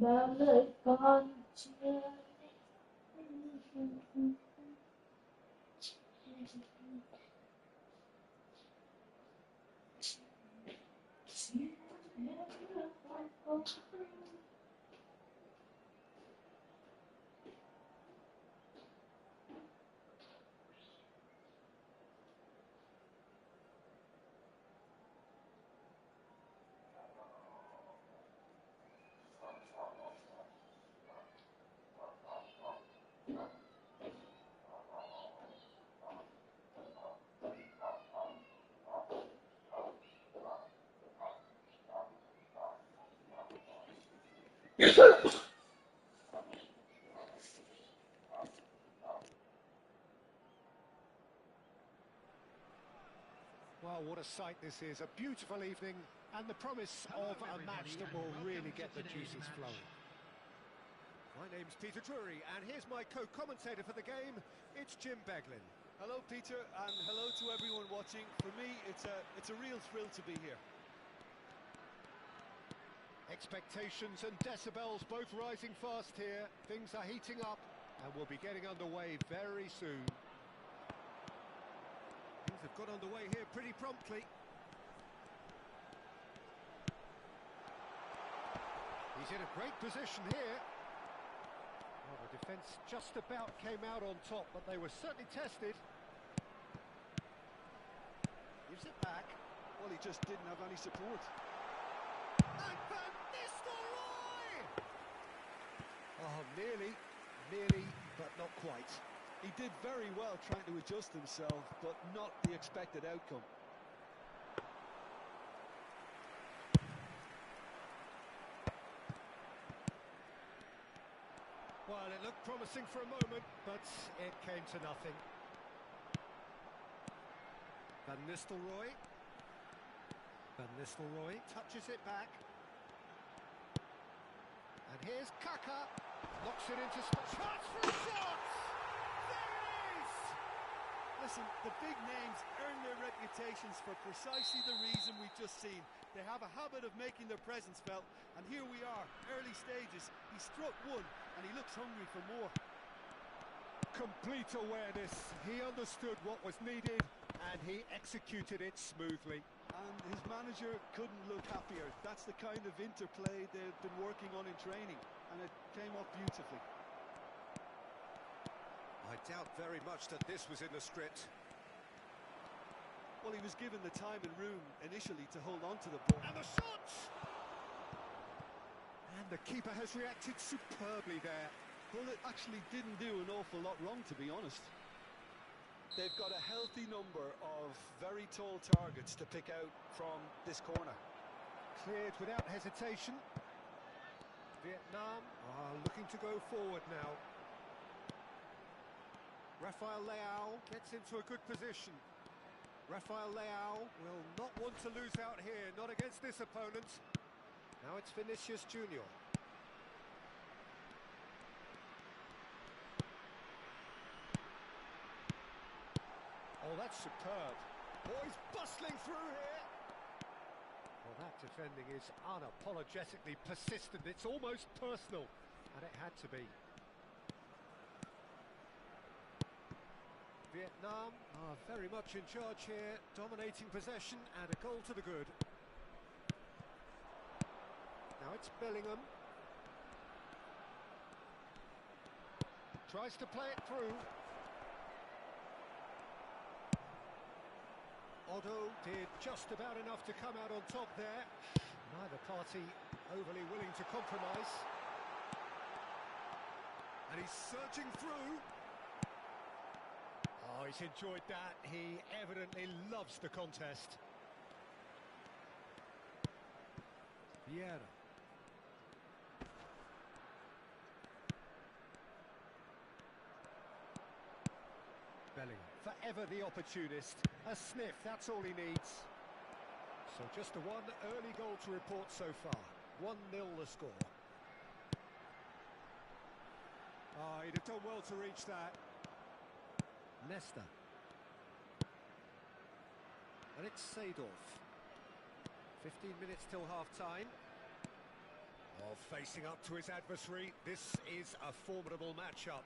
bao lời con chưa Well, what a sight this is. A beautiful evening and the promise of a match that will really get the juices flowing. My name's Peter Drury, and here's my co-commentator for the game. It's Jim Beglin. Hello, Peter, and hello to everyone watching. For me, it's a real thrill to be here. Expectations and decibels both rising fast here. Things are heating up, and we'll be getting underway very soon. Things have got underway here pretty promptly. He's in a great position here. Well, the defence just about came out on top, but they were certainly tested. Gives it back. Well, he just didn't have any support. And Van Nistelrooy! Oh, nearly, but not quite. He did very well trying to adjust himself, but not the expected outcome. Well, it looked promising for a moment, but it came to nothing. Van Nistelrooy. Van Nistelrooy touches it back. And here's Kaka. Knocks it into chance for a shot! There it is! Listen, the big names earn their reputations for precisely the reason we've just seen. They have a habit of making their presence felt, and here we are, early stages. He struck one, and he looks hungry for more. Complete awareness. He understood what was needed, and he executed it smoothly. And his manager couldn't look happier. That's the kind of interplay they've been working on in training, and it came off beautifully. I doubt very much that this was in the script. Well, he was given the time and room initially to hold on to the ball. And the shot! And the keeper has reacted superbly there. Well, it actually didn't do an awful lot wrong, to be honest. They've got a healthy number of very tall targets to pick out from this corner. Cleared without hesitation. Vietnam are looking to go forward now. Rafael Leao gets into a good position. Rafael Leao will not want to lose out here, not against this opponent. Now it's Vinicius Junior. Oh, that's superb. Boys bustling through here. Well, that defending is unapologetically persistent. It's almost personal, and it had to be. Vietnam are very much in charge here, dominating possession and a goal to the good. Now it's Bellingham. Tries to play it through. Otto did just about enough to come out on top there. Neither party overly willing to compromise. And he's surging through. Oh, he's enjoyed that. He evidently loves the contest. Vieira. Bellingham. Forever the opportunist. A sniff, that's all he needs. So just the one early goal to report so far. 1-0 the score. Oh, he'd have done well to reach that. Nesta. And it's Seedorf. 15 minutes till half-time. Well, facing up to his adversary, this is a formidable matchup.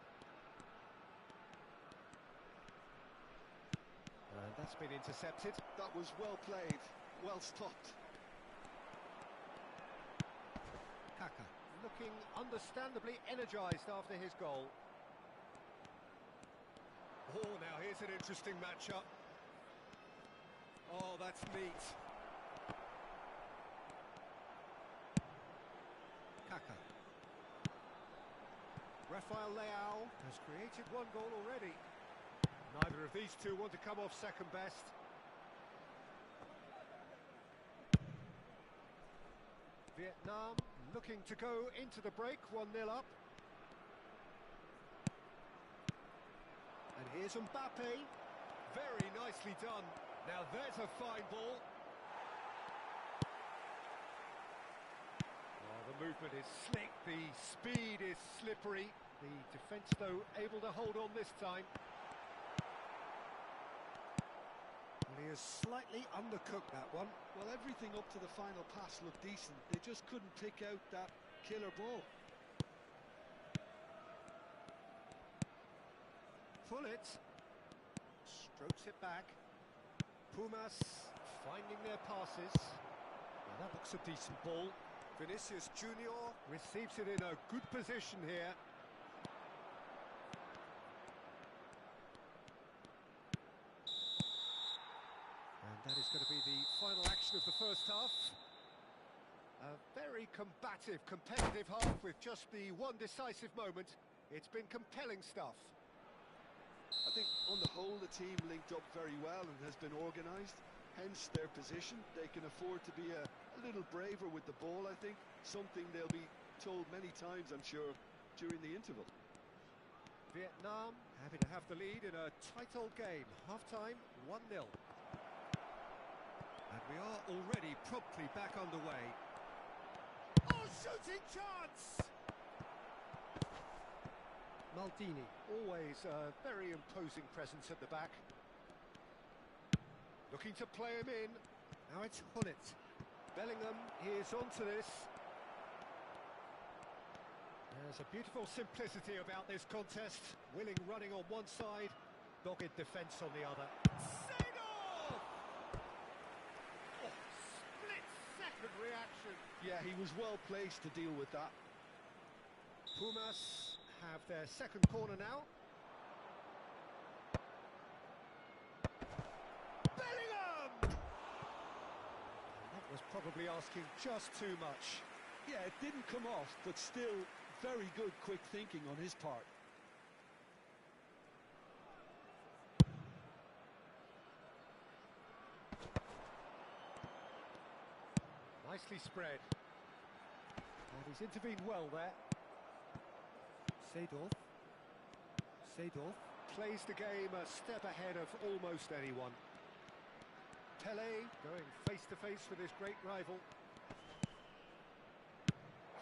And that's been intercepted. That was well played, well stopped. Kaka, looking understandably energised after his goal. Oh, now here's an interesting matchup. Oh, that's neat. Kaka. Rafael Leao has created one goal already. Neither of these two want to come off second best. Vietnam looking to go into the break, 1-0 up. And here's Mbappe. Very nicely done. Now there's a fine ball. Oh, the movement is slick, the speed is slippery. The defence, though, able to hold on this time. Well, he has slightly undercooked that one. Well, everything up to the final pass looked decent. They just couldn't pick out that killer ball. Pullet strokes it back. Pumas finding their passes. Well, that looks a decent ball. Vinicius Junior receives it in a good position here. And that is going to be the final action of the first half. A very combative, competitive half with just the one decisive moment. It's been compelling stuff. I think on the whole the team linked up very well and has been organised, hence their position. They can afford to be a little braver with the ball, I think, something they'll be told many times, I'm sure, during the interval. Vietnam happy to have the lead in a tight old game. Half-time, 1-0. And we are already promptly back underway. Oh, shooting chance! Maldini, always a very imposing presence at the back. Looking to play him in. Now it's Hullet. Bellingham is onto this. There's a beautiful simplicity about this contest. Willing running on one side, dogged defence on the other. Seedorf! Oh, split-second reaction. Yeah, he was well placed to deal with that. Pumas have their second corner now. Bellingham! And that was probably asking just too much. Yeah, it didn't come off, but still very good quick thinking on his part. Nicely spread. And he's intervened well there. Seedorf plays the game a step ahead of almost anyone. Pele going face to face with his great rival.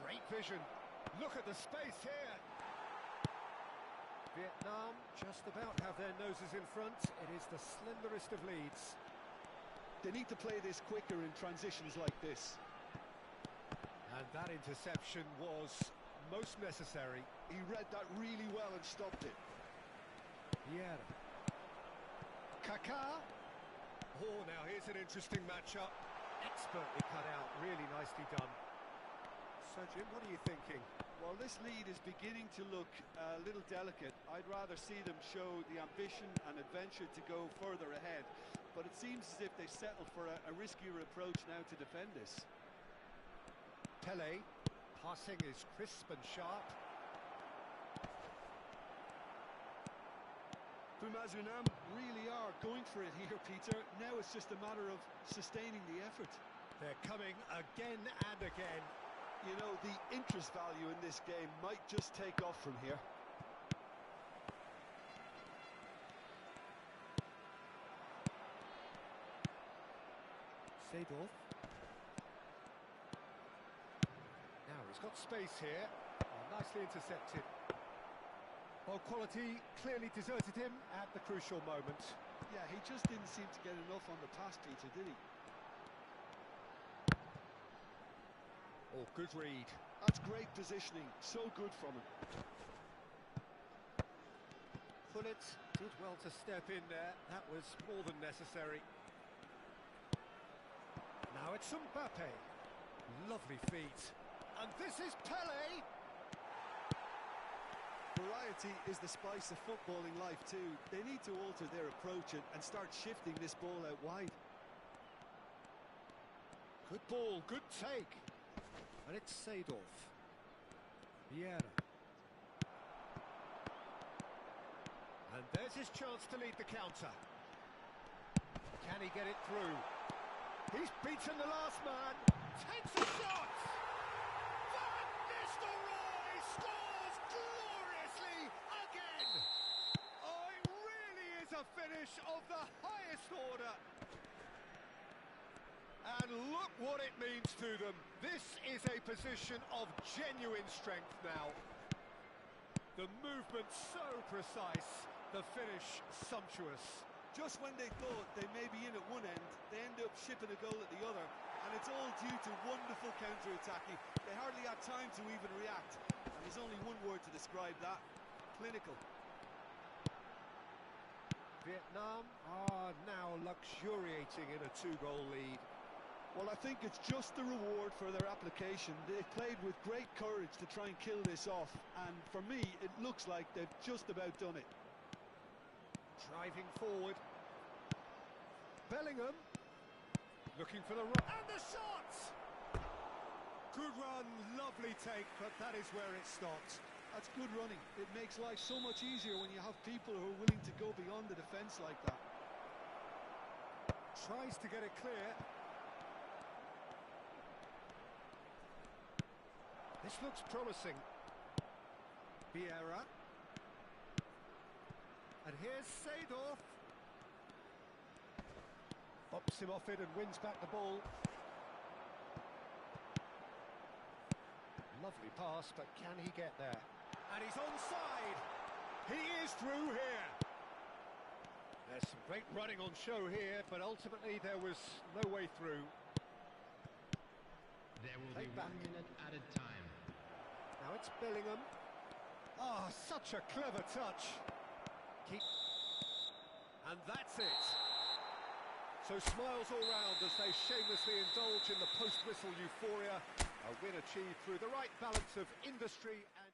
Great vision. Look at the space here. Vietnam just about have their noses in front. It is the slenderest of leads. They need to play this quicker in transitions like this. And that interception was most necessary. He read that really well and stopped it. Vieira. Kaká. Oh, now here's an interesting matchup. Expertly cut out, really nicely done. So, Jim, what are you thinking? Well, this lead is beginning to look a little delicate. I'd rather see them show the ambition and adventure to go further ahead. But it seems as if they settle for a riskier approach now to defend this. Pele. Passing is crisp and sharp. Vietnam really are going for it here, Peter. Now it's just a matter of sustaining the effort. They're coming again and again. You know, the interest value in this game might just take off from here. Seedorf. Now he's got space here. Oh, nicely intercepted. Well, quality clearly deserted him at the crucial moment. Yeah, he just didn't seem to get enough on the pass, Peter, did he? Oh, good read. That's great positioning, so good from him. Pullet did well to step in there. That was more than necessary. Now it's Mbappe. Lovely feet. And this is Pele. Variety is the spice of footballing life too. They need to alter their approach and start shifting this ball out wide. Good ball, good take. And it's Seedorf. Vieira. And there's his chance to lead the counter. Can he get it through? He's beaten the last man. Takes a shot! Van Nistelrooy scores gloriously again! Oh, it really is a finish of the highest order. And look what it means to them. This is a position of genuine strength now. The movement so precise, the finish sumptuous. Just when they thought they may be in at one end, they end up shipping a goal at the other, and it's all due to wonderful counter-attacking. They hardly had time to even react, and there's only one word to describe that: clinical. Vietnam are now luxuriating in a 2-goal lead. Well, I think it's just the reward for their application. They played with great courage to try and kill this off, and for me, it looks like they've just about done it. Driving forward. Bellingham. Looking for the run. And the shot! Good run, lovely take, but that is where it stopped. That's good running. It makes life so much easier when you have people who are willing to go beyond the defence like that. Tries to get it clear. This looks promising. Vieira. And here's Seedorf. Bops him off it and wins back the ball. Lovely pass, but can he get there? And he's onside. He is through here. There's some great running on show here, but ultimately there was no way through. There will Take be back. 1 minute added time. Now it's Bellingham. Ah, such a clever touch. And that's it. So smiles all round as they shamelessly indulge in the post-whistle euphoria. A win achieved through the right balance of industry and...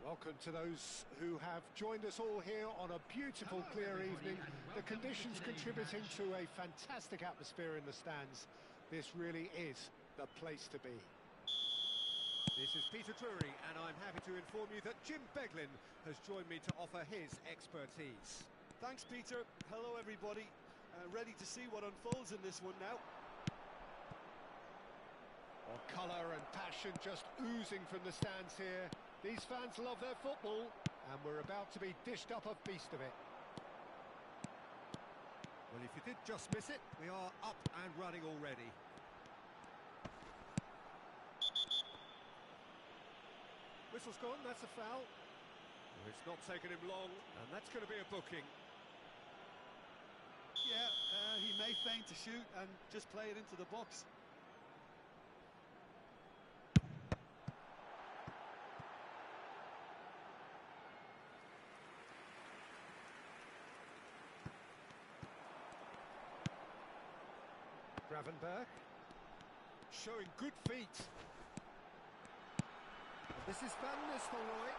Welcome to those who have joined us all here on a beautiful, clear evening. The conditions contributing to a fantastic atmosphere in the stands. This really is the place to be. This is Peter Drury, and I'm happy to inform you that Jim Beglin has joined me to offer his expertise. Thanks, Peter. Hello, everybody. Ready to see what unfolds in this one now. Well, colour and passion just oozing from the stands here. These fans love their football, and we're about to be dished up a feast of it. Well, if you did just miss it, we are up and running already. Whistle's gone, that's a foul. Well, it's not taken him long, and that's going to be a booking. Yeah, he may feign to shoot and just play it into the box. Gravenberg, showing good feet. This is Van Nistelrooy.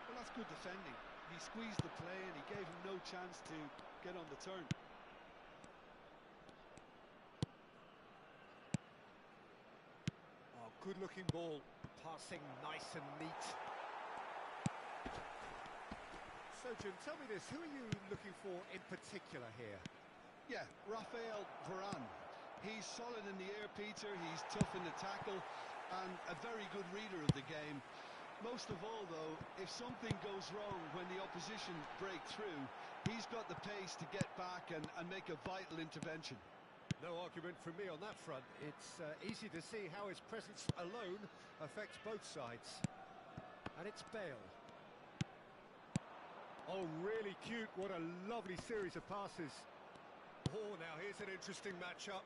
Well, that's good defending. He squeezed the play and he gave him no chance to get on the turn. Oh, good-looking ball. Passing nice and neat. So, Jim, tell me this. Who are you looking for in particular here? Yeah, Raphael Varane. He's solid in the air, Peter. He's tough in the tackle and a very good reader of the game. Most of all, though, if something goes wrong when the opposition break through, he's got the pace to get back and make a vital intervention. No argument from me on that front. It's easy to see how his presence alone affects both sides. And it's Bale. Oh, really cute. What a lovely series of passes. Oh, now here's an interesting matchup.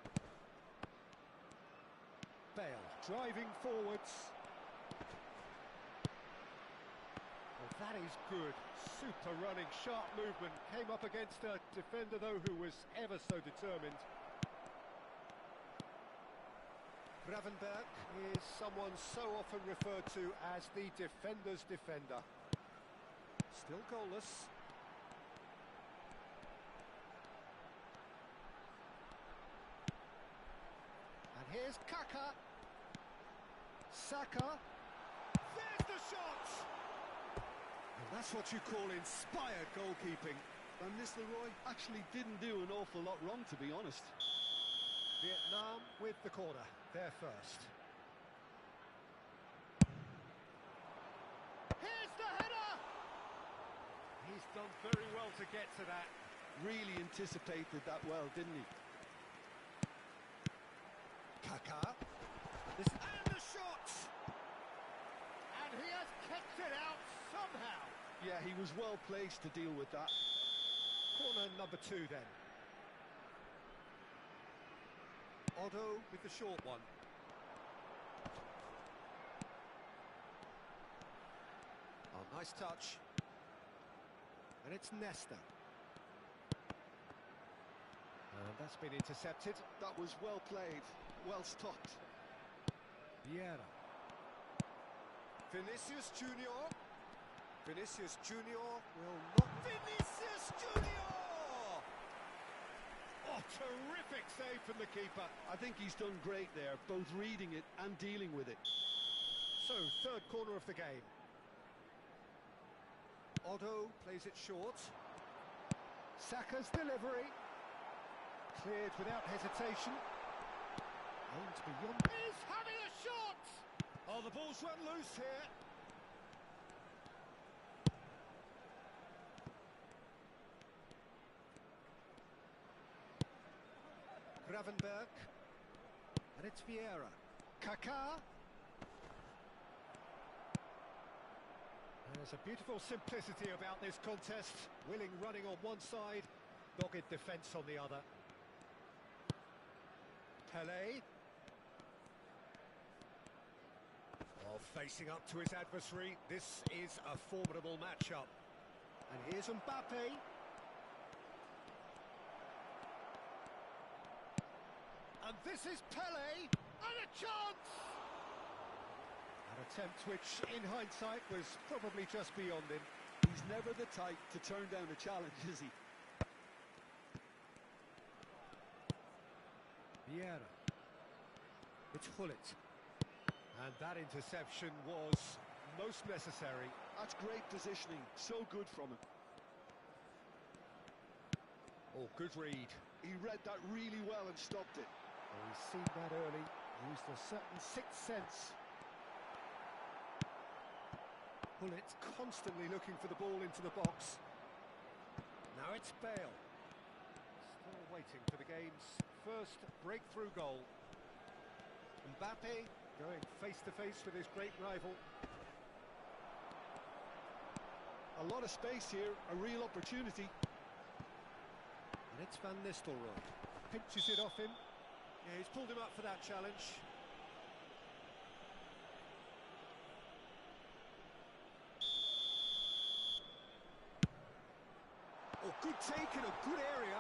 Bale driving forwards. Well, that is good. Super running, sharp movement. Came up against a defender, though, who was ever so determined. Gravenberg is someone so often referred to as the defender's defender. Still goalless. And here's Kaka. Saka. There's the shot! And that's what you call inspired goalkeeping. Van Nistelrooy actually didn't do an awful lot wrong, to be honest. Vietnam with the corner, there first. Here's the header! He's done very well to get to that. Really anticipated that well, didn't he? Kaka. And the shot! And he has kept it out somehow. Yeah, he was well placed to deal with that. Corner number 2 then. Otto with the short one. Oh, nice touch. And it's Nesta. And that's been intercepted. That was well played, well stopped. Vieira. Vinicius Junior. Vinicius Junior will not... Vinicius Junior! Oh, terrific save from the keeper. I think he's done great there, both reading it and dealing with it. So, third corner of the game. Otto plays it short. Saka's delivery. Cleared without hesitation. Aimed beyond. He's having a shot! Oh, the ball's run loose here. Gravenberg. And it's Vieira. Kaká. There's a beautiful simplicity about this contest. Willing running on one side, dogged defence on the other. Pelé. Well, facing up to his adversary, this is a formidable matchup. And here's Mbappe. And this is Pelé, and a chance! And An attempt which, in hindsight, was probably just beyond him. He's never the type to turn down a challenge, is he? Vieira. It's Hullet. And that interception was most necessary. That's great positioning, so good from him. Oh, good read. He read that really well and stopped it. Oh, he's seen that early, used a certain sixth sense. Hullet constantly looking for the ball into the box. Now it's Bale. Still waiting for the game's first breakthrough goal. Mbappe going face-to-face with his great rival. A lot of space here, a real opportunity. And it's Van Nistelrooy. Pinches it off him. Yeah, he's pulled him up for that challenge. Oh, good take in a good area.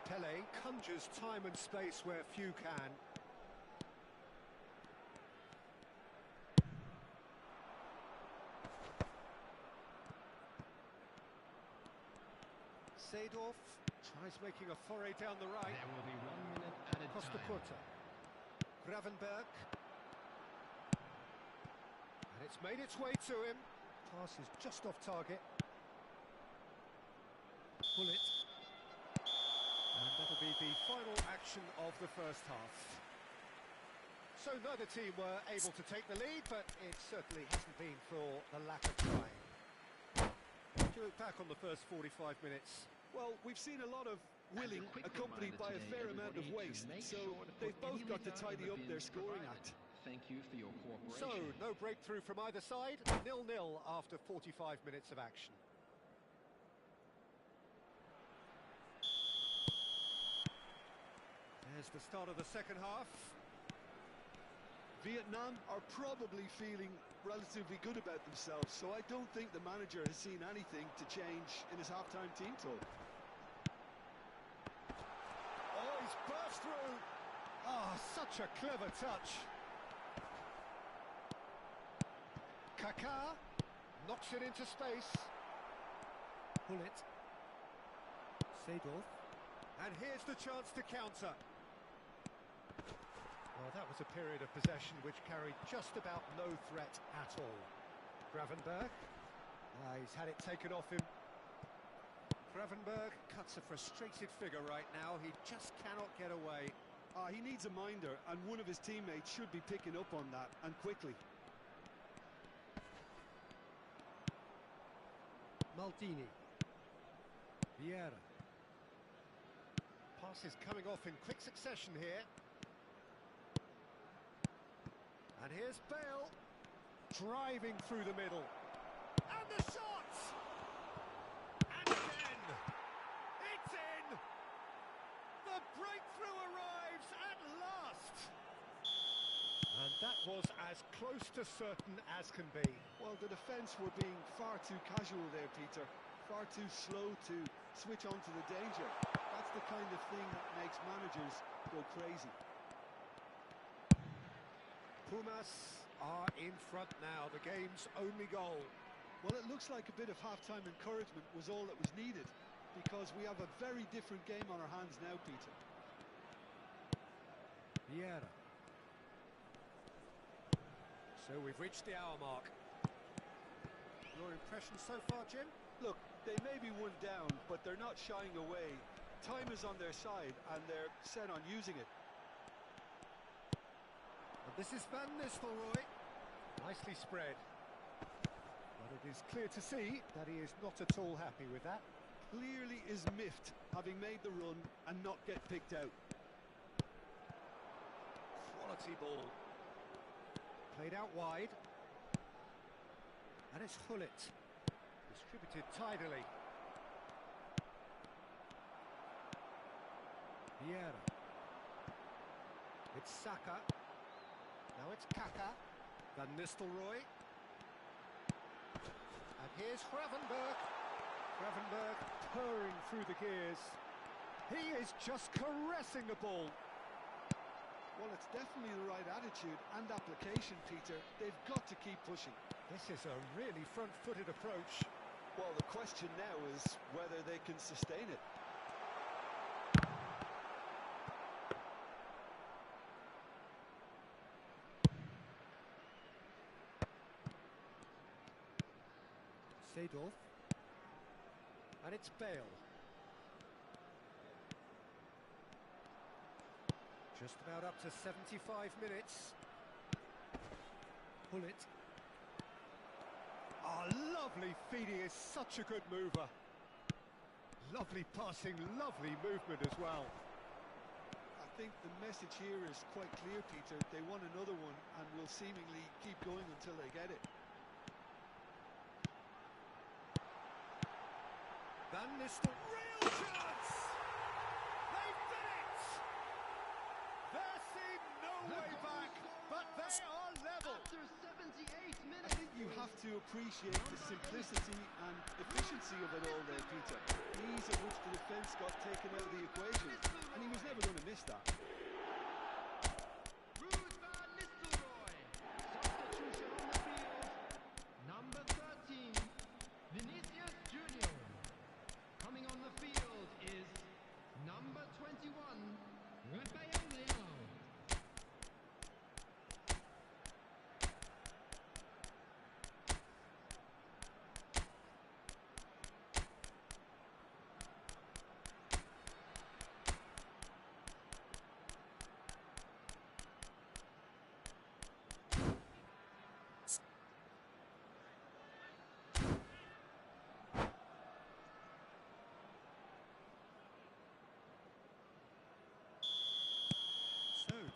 Pele conjures time and space where few can. Seedorf tries making a foray down the right. There will be 1 minute added Costa time. Curta. Gravenberg. And it's made its way to him. Pass is just off target. Bullet. And that'll be the final action of the first half. So neither team were able to take the lead, but it certainly hasn't been for the lack of trying. Do you look back on the first 45 minutes? Well, we've seen a lot of willing accompanied by a fair amount of waste, so they've both got to tidy up their scoring act. Thank you for your cooperation. So, no breakthrough from either side, 0-0 after 45 minutes of action. There's the start of the second half. Vietnam are probably feeling relatively good about themselves, so I don't think the manager has seen anything to change in his half-time team talk. Oh, he's burst through! Ah, such a clever touch. Kaká knocks it into space. Hullet. Seedorf. And here's the chance to counter. Well, that was a period of possession which carried just about no threat at all. Gravenberg. He's had it taken off him. Gravenberg cuts a frustrated figure right now. He just cannot get away. He needs a minder, and one of his teammates should be picking up on that, and quickly. Maldini. Vieira. Passes coming off in quick succession here. And here's Bale, driving through the middle. And the shot! And again! It's in! The breakthrough arrives at last! And that was as close to certain as can be. Well, the defence were being far too casual there, Peter. Far too slow to switch on to the danger. That's the kind of thing that makes managers go crazy. Pumas are in front now, the game's only goal. Well, it looks like a bit of half-time encouragement was all that was needed, because we have a very different game on our hands now, Peter. Vieira. So we've reached the hour mark. Your impression so far, Jim? Look, they may be one down, but they're not shying away. Time is on their side, and they're set on using it. And this is Van Nistelrooy. Nicely spread. But it is clear to see that he is not at all happy with that. Clearly is miffed, having made the run and not get picked out. Quality ball. Played out wide. And it's Hullet. Distributed tidily. Vieira. It's Saka. Now it's Kaká. Van Nistelrooy. And here's Gravenberg. Gravenberg purring through the gears. He is just caressing the ball. Well, it's definitely the right attitude and application, Peter. They've got to keep pushing. This is a really front-footed approach. Well, the question now is whether they can sustain it. Seedorf. And it's Bale. Just about up to 75 minutes. Pull it. Oh, lovely feed. He is such a good mover. Lovely passing, lovely movement as well. I think the message here is quite clear, Peter. They want another one and will seemingly keep going until they get it. Van Nistelrooy, real chance! They've done it! There seemed no way back, but they are level. After 78 I minutes. think you have to appreciate the simplicity and efficiency of it all there, Peter. The ease at which the defence got taken out of the equation, and he was never going to miss that. Ruud van Nistelrooy. Substitution on the field. Number 13, Vinicius Junior. Coming on the field is number 21, Rafael Leão.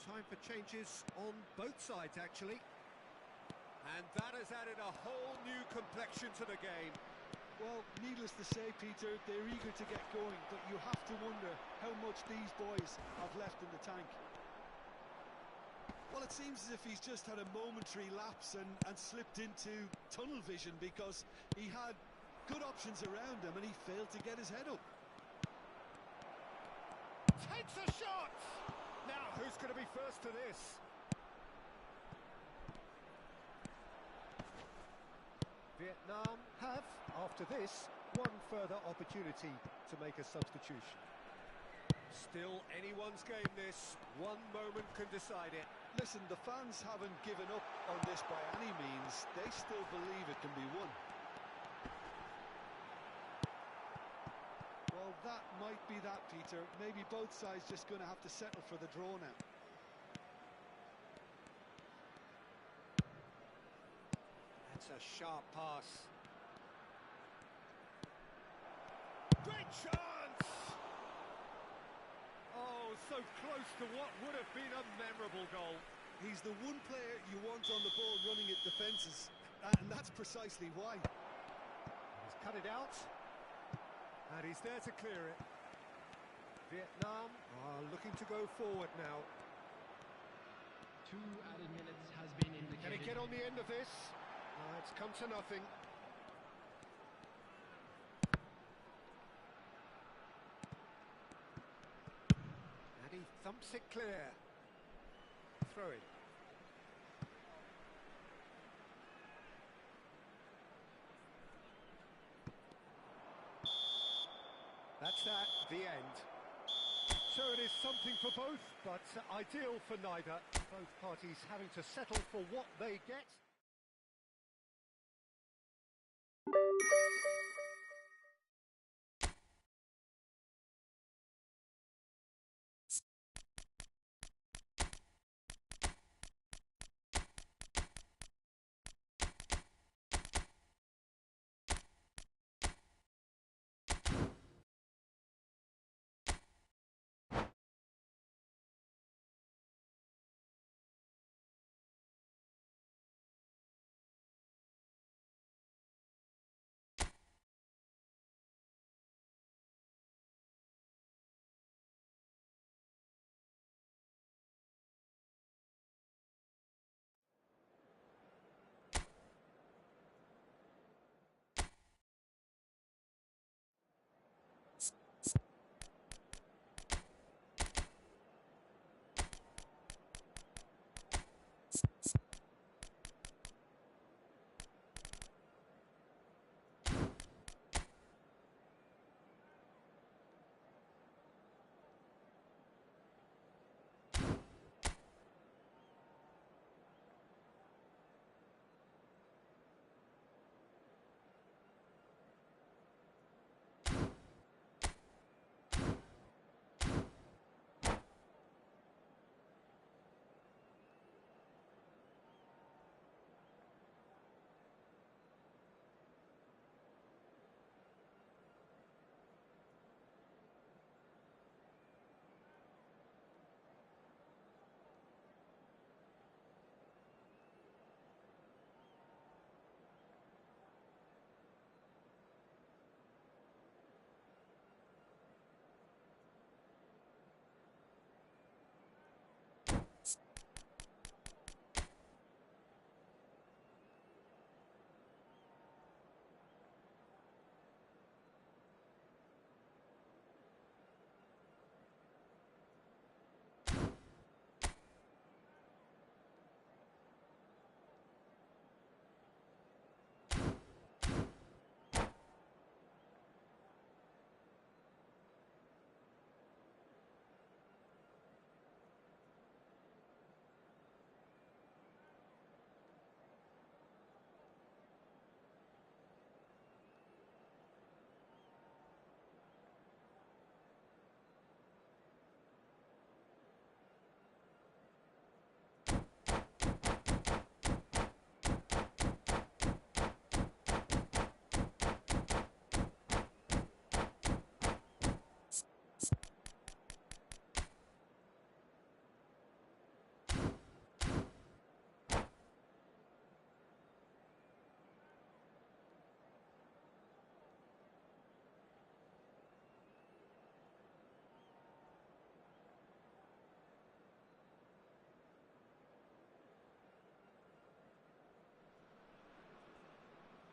Time for changes on both sides, actually. And that has added a whole new complexion to the game. Well, needless to say, Peter, they're eager to get going, but you have to wonder how much these boys have left in the tank. Well, it seems as if he's just had a momentary lapse and slipped into tunnel vision, because he had good options around him and he failed to get his head up. Takes a shot! Now, who's going to be first to this? Vietnam have, after this, one further opportunity to make a substitution. Still anyone's game this. One moment can decide it. Listen, the fans haven't given up on this by any means. They still believe it can be won. Well, that might be that, Peter. Maybe both sides just going to have to settle for the draw now. That's a sharp pass. Great chance! Oh, so close to what would have been a memorable goal. He's the one player you want on the ball running at defences, and that's precisely why. He's cut it out, and he's there to clear it. Vietnam are looking to go forward now. 2 added minutes has been indicated. Can he get on the end of this? It's come to nothing. And he thumps it clear. Throw it. That's that, the end. So it is something for both, but ideal for neither. Both parties having to settle for what they get.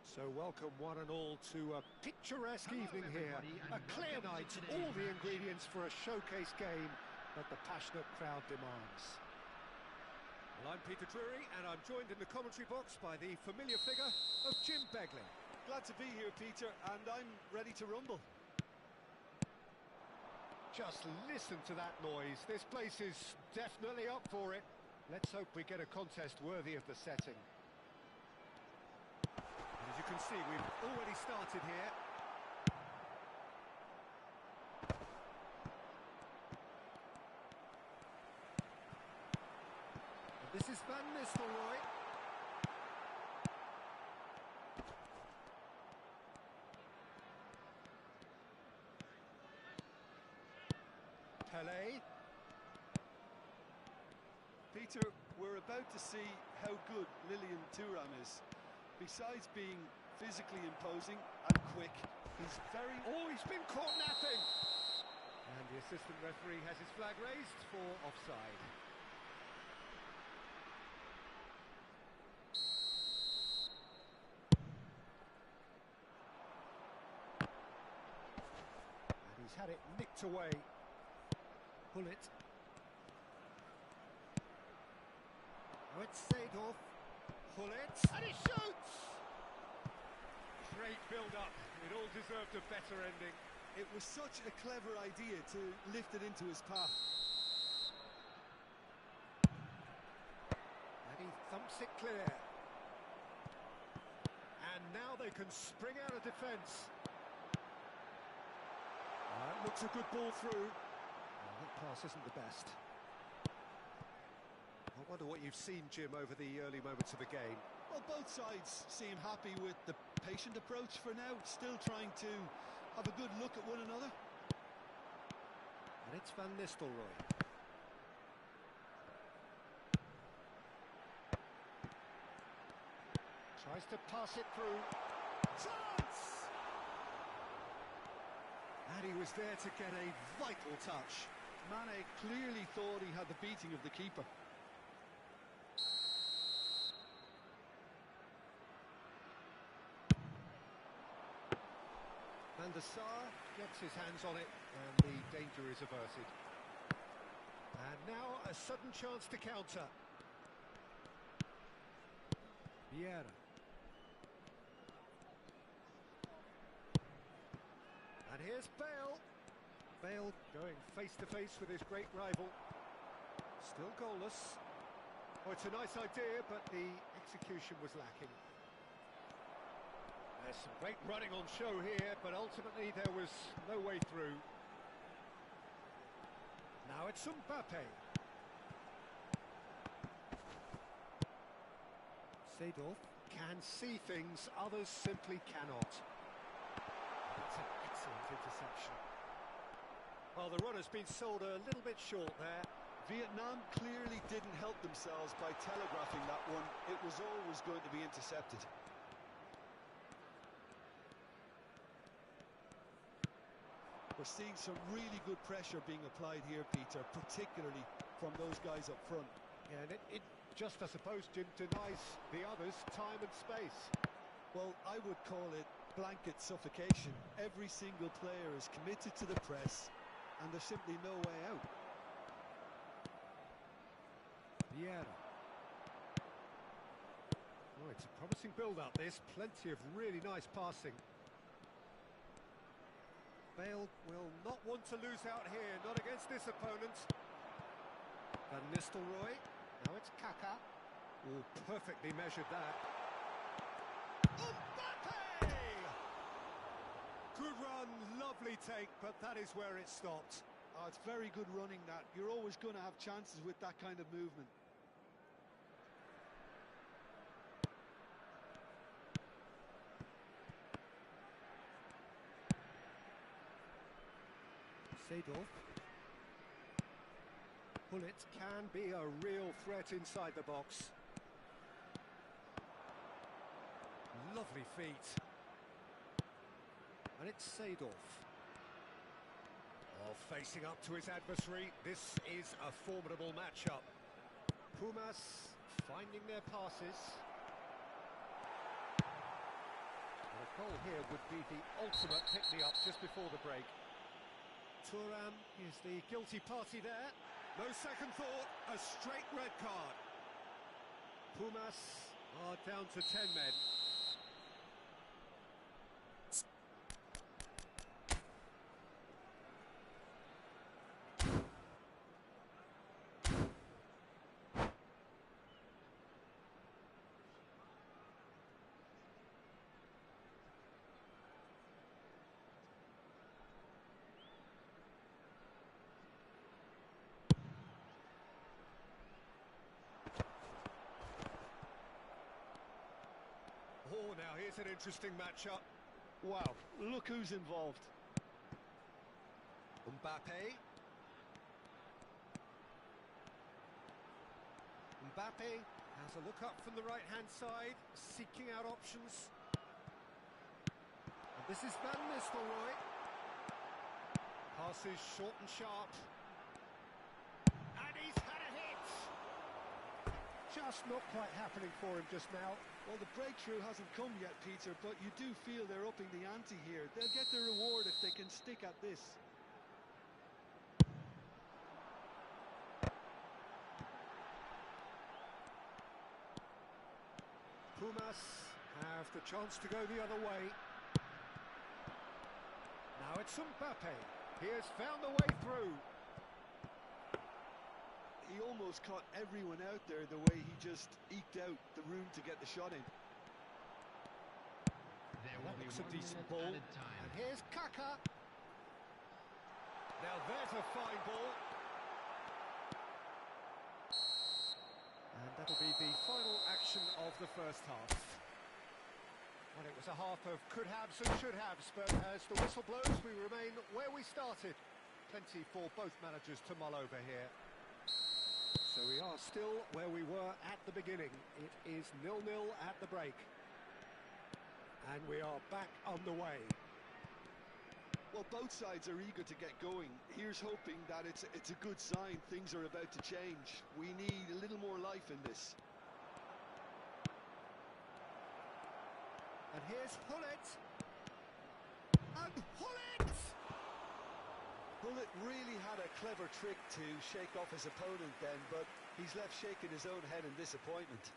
So welcome one and all to a picturesque evening here. A clear night, all the ingredients for a showcase game that the passionate crowd demands. Well, I'm Peter Drury, and I'm joined in the commentary box by the familiar figure of Jim Beglin. Glad to be here, Peter, and I'm ready to rumble. Just listen to that noise. This place is definitely up for it. Let's hope we get a contest worthy of the setting. As you can see, we've already started here. And this is Van Nistelrooy. Pelé. Peter, we're about to see how good Lilian Thuram is. Besides being physically imposing and quick, he's very... Oh, he's been caught napping! And the assistant referee has his flag raised for offside. And he's had it nicked away. Pull it. Now it's Seedorf. Pull it. And he shoots! Great build-up. It all deserved a better ending. It was such a clever idea to lift it into his path. And he thumps it clear. And now they can spring out of defence. That looks a good ball through. Well, that pass isn't the best. I wonder what you've seen, Jim, over the early moments of the game. Well, both sides seem happy with the patient approach for now, still trying to have a good look at one another. And it's Van Nistelrooy. Tries to pass it through. Chance! And he was there to get a vital touch. Mane clearly thought he had the beating of the keeper. Van der Sar gets his hands on it, and the danger is averted. And now a sudden chance to counter. Vieira. And here's Bale. Bale going face-to-face with his great rival. Still goalless. Oh, it's a nice idea, but the execution was lacking. There's some great running on show here, but ultimately there was no way through. Now it's Mbappe. Seedorf can see things others simply cannot. That's an excellent interception. Well, the runner's been sold a little bit short there. Vietnam clearly didn't help themselves by telegraphing that one. It was always going to be intercepted. We're seeing some really good pressure being applied here, Peter, particularly from those guys up front. Yeah, and it just, I suppose, Jim, denies the others time and space. Well, I would call it blanket suffocation. Every single player is committed to the press, and there's simply no way out. Vieira. Oh, it's a promising build-up, this. Plenty of really nice passing. Bale will not want to lose out here, not against this opponent. Van Nistelrooy. Now it's Kaká. Oh, perfectly measured that. Mbappe! Good run, lovely take, but that is where it stopped. Oh, it's very good running, that. You're always going to have chances with that kind of movement. Seedorf. Pullet can be a real threat inside the box. Lovely feet. And it's Seedorf. Oh, facing up to his adversary, this is a formidable matchup. Pumas finding their passes. A goal here would be the ultimate pick-me-up just before the break. Thuram is the guilty party there. No second thought, a straight red card. Pumas are down to 10 men. Oh, now here's an interesting matchup. Wow, look who's involved. Mbappe. Mbappe has a look up from the right-hand side, seeking out options. And this is Van Nistelrooy. Passes short and sharp. And he's had a hit! Just not quite happening for him just now. Well, the breakthrough hasn't come yet, Peter, but you do feel they're upping the ante here. They'll get their reward if they can stick at this. Pumas have the chance to go the other way. Now it's Mbappe. He has found the way through. He almost caught everyone out there the way he just eked out the room to get the shot in. There That will be looks a 1 decent minute ball. added time. And here's Kaka. Now there's a fine ball. And that'll be the final action of the first half. Well, it was a half of could-haves and should-haves, but as the whistle blows, we remain where we started. Plenty for both managers to mull over here. So we are still where we were at the beginning. It is 0-0 at the break. And we are back underway. Well, both sides are eager to get going. Here's hoping that it's a good sign. Things are about to change. We need a little more life in this. And here's Hullet. And Hullet! Bullet really had a clever trick to shake off his opponent then, but he's left shaking his own head in disappointment.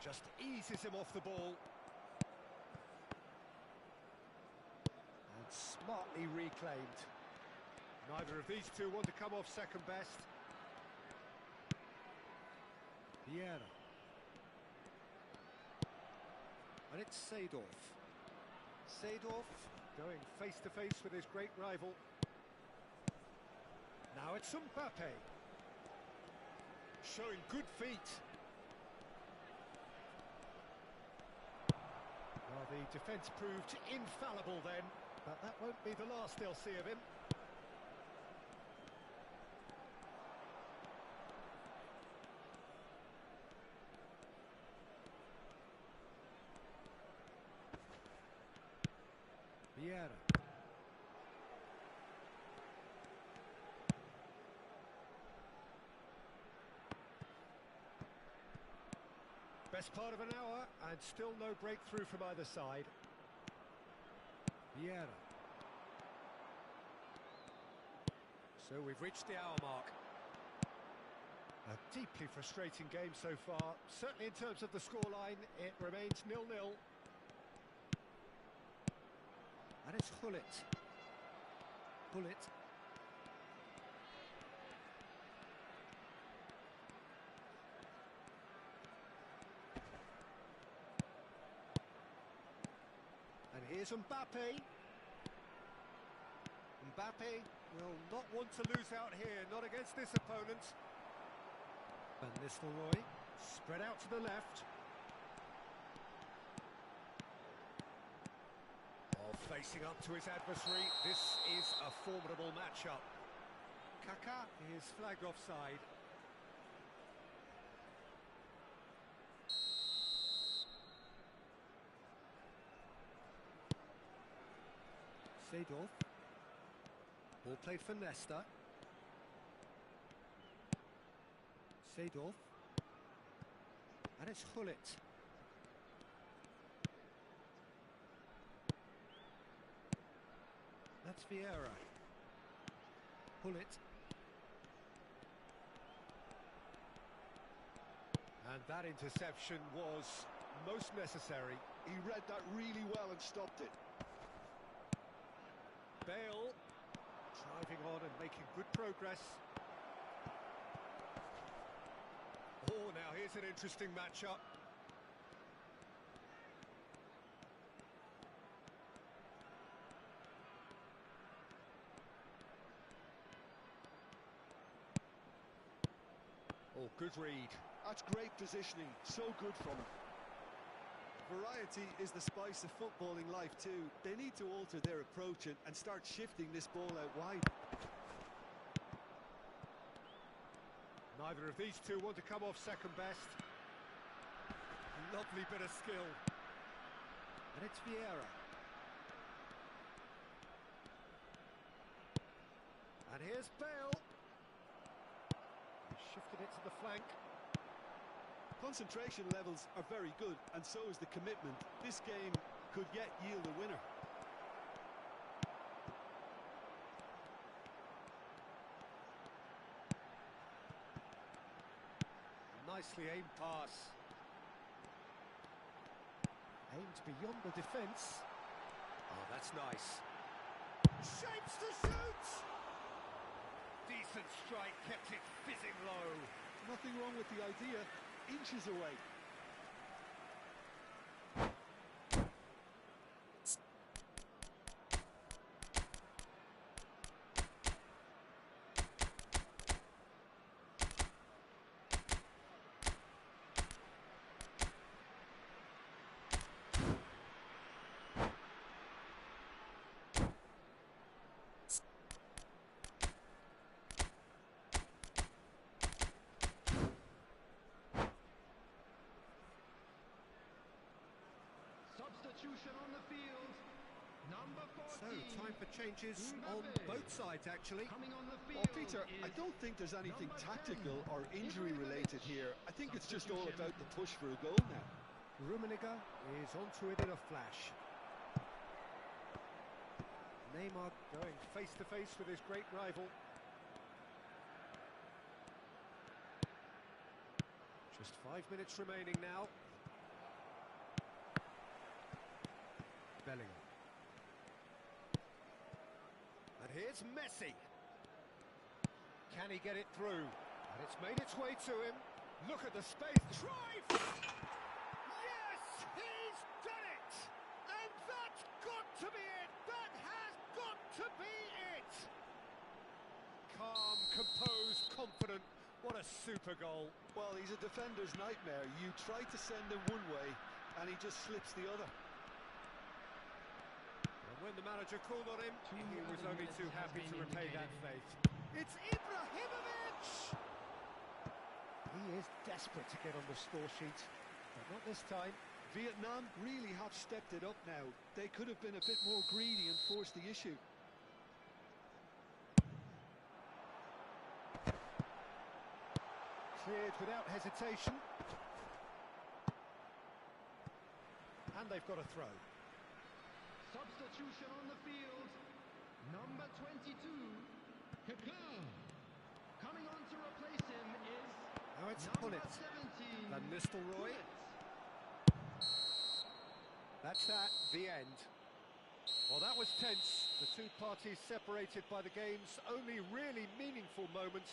Just eases him off the ball. And smartly reclaimed. Neither of these two want to come off second best. Vieira. And it's Seedorf. Seedorf going face-to-face with his great rival. Now it's Mbappe. Showing good feet. Well, the defence proved infallible then, but that won't be the last they'll see of him. Vieira. Best part of an hour, and still no breakthrough from either side. Vieira. So we've reached the hour mark. A deeply frustrating game so far. Certainly in terms of the scoreline, it remains 0-0. And it's Hullet. Hullet. And here's Mbappe. Mbappe will not want to lose out here, not against this opponent. Van Nistelrooy, spread out to the left. Facing up to his adversary, this is a formidable matchup. Kaka is flagged offside. Seedorf. Ball played for Nesta. Seedorf. And it's Hullet. That's Vieira. Hullet. And that interception was most necessary. He read that really well and stopped it. Bale driving on and making good progress. Oh, now here's an interesting matchup. Oh, good read. That's great positioning, so good from him. Variety is the spice of footballing life too. They need to alter their approach and start shifting this ball out wide. Neither of these two want to come off second best. Lovely bit of skill. And it's Vieira. And here's Bale. He's shifted it to the flank. Concentration levels are very good, and so is the commitment. This game could yet yield a winner. Nicely aimed pass. Aimed beyond the defence. Oh, that's nice. Shapes to shoot! Decent strike, kept it fizzing low. Nothing wrong with the idea. Inches away. Substitution on the field. Number 14. So, time for changes on both sides, actually. Coming on the Well, field. Peter, I don't think there's anything tactical or injury related here. I think it's just all about the push for a goal now. Rummenigge is onto it in a flash. Neymar going face to face with his great rival. Just 5 minutes remaining now. Bellingham. And here's Messi. Can he get it through? And it's made its way to him. Look at the space. Drive! Yes, he's done it! And that's got to be it! That has got to be it! Calm, composed, confident. What a super goal. Well, he's a defender's nightmare. You try to send him one way, and he just slips the other. When the manager called on him, he was only too happy to repay that faith. It's Ibrahimovic! He is desperate to get on the score sheet, but not this time. Vietnam really have stepped it up now. They could have been a bit more greedy and forced the issue. Cleared without hesitation. And they've got a throw. Substitution on the field. Number 22. Kaka. Coming on to replace him is Now it's number Hullet. 17. Van Nistelrooy. Hullet. That's that, the end. Well, that was tense. The two parties separated by the game's only really meaningful moment.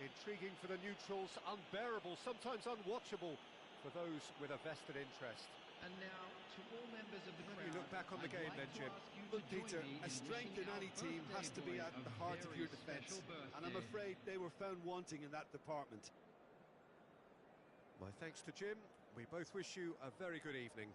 Intriguing for the neutrals, unbearable, sometimes unwatchable for those with a vested interest. And now, to all members of the When crowd, you look back on the game then, Jim. Look, Peter, a strength in any team has to be at the heart of your defence. And I'm afraid they were found wanting in that department. My thanks to Jim. We both wish you a very good evening.